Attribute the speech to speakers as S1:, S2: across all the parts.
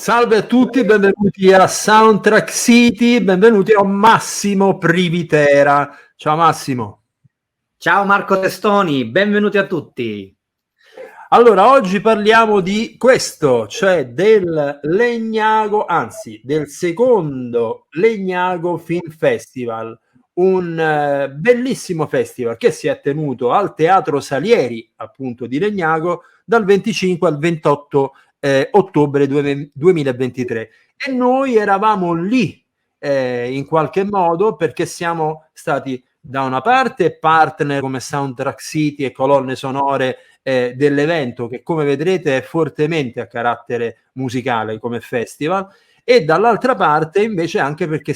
S1: Salve a tutti, benvenuti a Soundtrack City, benvenuti a Massimo Privitera. Ciao Massimo.
S2: Ciao Marco Testoni, benvenuti a tutti.
S1: Allora, oggi parliamo di questo, cioè del Legnago, anzi del secondo Legnago Film Festival, un bellissimo festival che si è tenuto al Teatro Salieri, appunto di Legnago, dal 25 al 28 ottobre 2023. E noi eravamo lì in qualche modo perché siamo stati da una parte partner come Soundtrack City e colonne sonore dell'evento, che come vedrete è fortemente a carattere musicale come festival, e dall'altra parte invece anche perché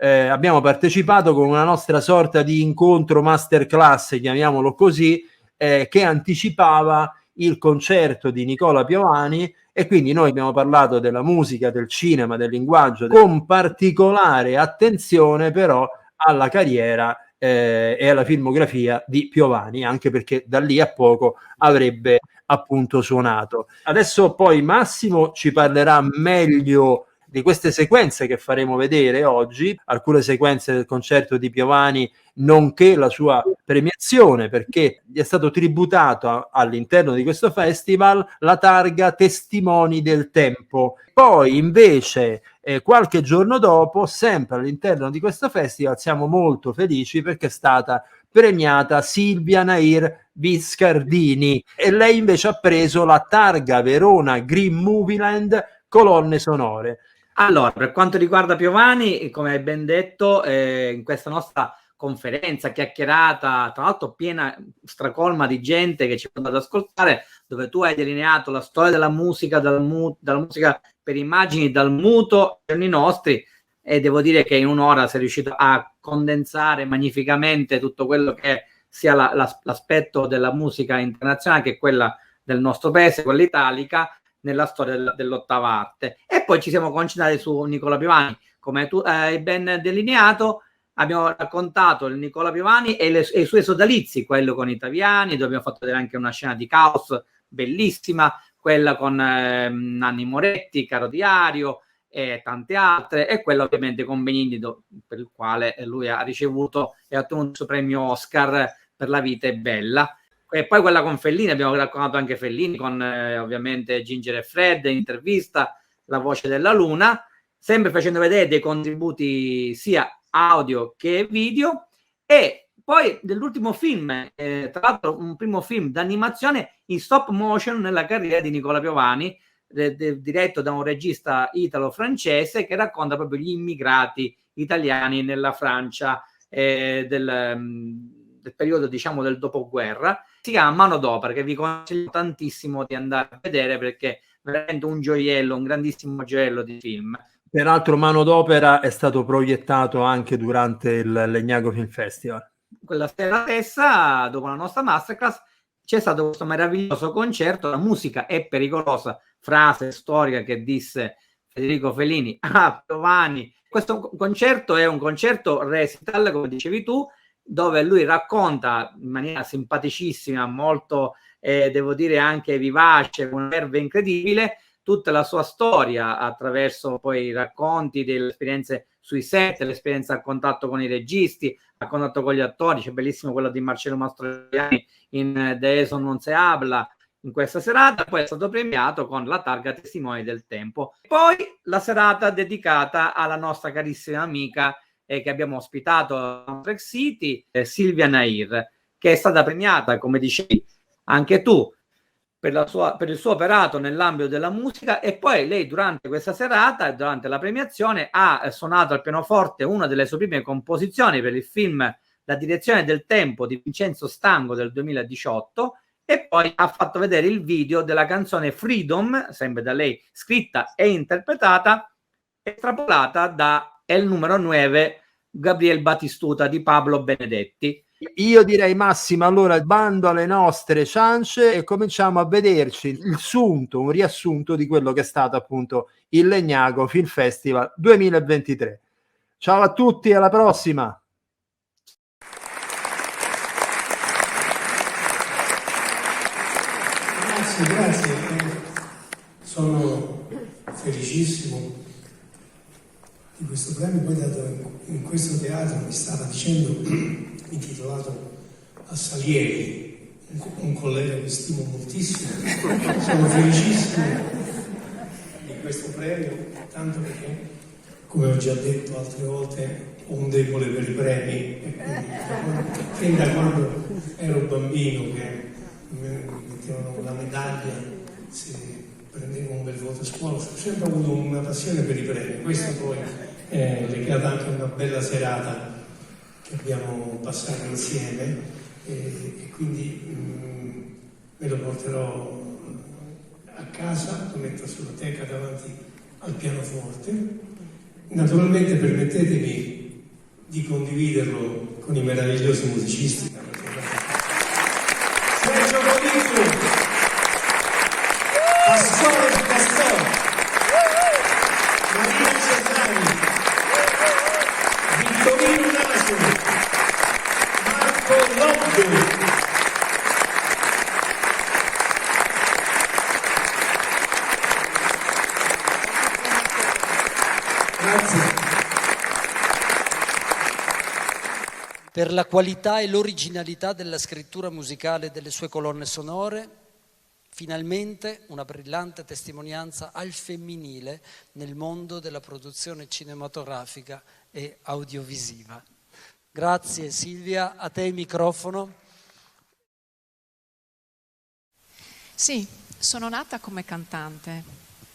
S1: abbiamo partecipato con una nostra sorta di incontro masterclass, chiamiamolo così, che anticipava il concerto di Nicola Piovani, e quindi noi abbiamo parlato della musica, del cinema, del linguaggio, con particolare attenzione però alla carriera e alla filmografia di Piovani, anche perché da lì a poco avrebbe appunto suonato. Adesso poi Massimo ci parlerà meglio di queste sequenze che faremo vedere oggi, alcune sequenze del concerto di Piovani, nonché la sua premiazione, perché gli è stato tributato all'interno di questo festival la targa Testimoni del Tempo. Poi invece qualche giorno dopo, sempre all'interno di questo festival, siamo molto felici perché è stata premiata Silvia Nair Viscardini, e lei invece ha preso la targa Verona Green Movieland colonne sonore.
S2: Allora, per quanto riguarda Piovani, come hai ben detto, in questa nostra conferenza, chiacchierata, tra l'altro piena, stracolma di gente che ci può andare ad ascoltare, dove tu hai delineato la storia della musica, dalla musica per immagini, dal muto ai giorni nostri, e devo dire che in un'ora sei riuscito a condensare magnificamente tutto quello che sia l'aspetto della musica internazionale, che è quella del nostro paese, quella italica, nella storia dell'ottava arte. E poi ci siamo concentrati su Nicola Piovani. Come tu hai ben delineato, abbiamo raccontato il Nicola Piovani e i suoi sodalizi, quello con i Taviani, dove abbiamo fatto vedere anche una scena di caos bellissima, quella con Nanni Moretti, Caro Diario e tante altre, e quella ovviamente con Benigni, per il quale lui ha ricevuto e ha ottenuto il suo premio Oscar per La vita è bella. E poi quella con Fellini, abbiamo raccontato anche Fellini con ovviamente Ginger e Fred, in intervista, La voce della luna, sempre facendo vedere dei contributi sia audio che video. E poi dell'ultimo film, tra l'altro un primo film d'animazione in stop motion nella carriera di Nicola Piovani, diretto da un regista italo-francese che racconta proprio gli immigrati italiani nella Francia del periodo, diciamo, del dopoguerra. Si chiama Manodopera, che vi consiglio tantissimo di andare a vedere perché è veramente un gioiello, un grandissimo gioiello di film.
S1: Peraltro Manodopera è stato proiettato anche durante il Legnago Film Festival.
S2: Quella sera stessa, dopo la nostra masterclass, c'è stato questo meraviglioso concerto. La musica è pericolosa, frase storica che disse Federico Fellini a Piovani. Questo concerto è un concerto recital, come dicevi tu, dove lui racconta in maniera simpaticissima, molto, devo dire anche vivace, con una verve incredibile, tutta la sua storia attraverso poi i racconti delle esperienze sui set, l'esperienza a contatto con i registi, a contatto con gli attori. C'è bellissimo quello di Marcello Mastroianni in De eso non se habla, in questa serata. Poi è stato premiato con la targa Testimoni del Tempo. Poi la serata dedicata alla nostra carissima amica che abbiamo ospitato a Soundtrack City, Silvia Nair, che è stata premiata, come dicevi anche tu, per il suo operato nell'ambito della musica. E poi lei durante questa serata, durante la premiazione, ha suonato al pianoforte una delle sue prime composizioni per il film La direzione del tempo di Vincenzo Stango del 2018, e poi ha fatto vedere il video della canzone Freedom, sempre da lei scritta e interpretata, estrapolata da El numero 9 Gabriel Batistuta di Pablo Benedetti.
S1: Io direi Massimo, allora bando alle nostre ciance e cominciamo a vederci il sunto, un riassunto di quello che è stato appunto il Legnago Film Festival 2023. Ciao a tutti, alla prossima!
S3: Grazie. Sono felicissimo di questo premio, poi dato in questo teatro, mi stava dicendo, intitolato a Salieri, un collega che stimo moltissimo. Sono felicissimo di questo premio, tanto perché, come ho già detto altre volte, ho un debole per i premi, e quindi fin da quando ero bambino che mi mettevano la medaglia se prendevo un bel voto a scuola, ho sempre avuto una passione per i premi. Questo poi è legato anche a una bella serata che abbiamo passato insieme, e quindi me lo porterò a casa, lo metto sulla teca davanti al pianoforte. Naturalmente permettetemi di condividerlo con i meravigliosi musicisti. Sergio Bonito, Pastore di Pastore, Maria Cesani, Vittorino Naso, Marco Lobbo. Grazie.
S4: Per la qualità e l'originalità della scrittura musicale delle sue colonne sonore, finalmente una brillante testimonianza al femminile nel mondo della produzione cinematografica e audiovisiva. Grazie Silvia, a te il microfono.
S5: Sì, sono nata come cantante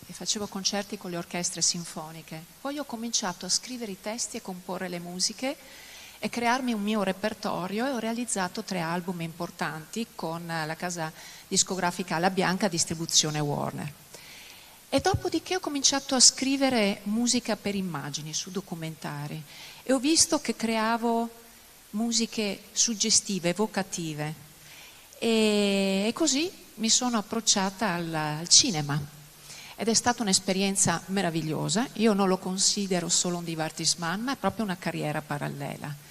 S5: e facevo concerti con le orchestre sinfoniche. Poi ho cominciato a scrivere i testi e comporre le musiche e crearmi un mio repertorio, e ho realizzato 3 album importanti con la casa discografica La Bianca, distribuzione Warner. E dopodiché ho cominciato a scrivere musica per immagini su documentari e ho visto che creavo musiche suggestive, evocative, e così mi sono approcciata al cinema. Ed è stata un'esperienza meravigliosa. Io non lo considero solo un divertissement, ma è proprio una carriera parallela.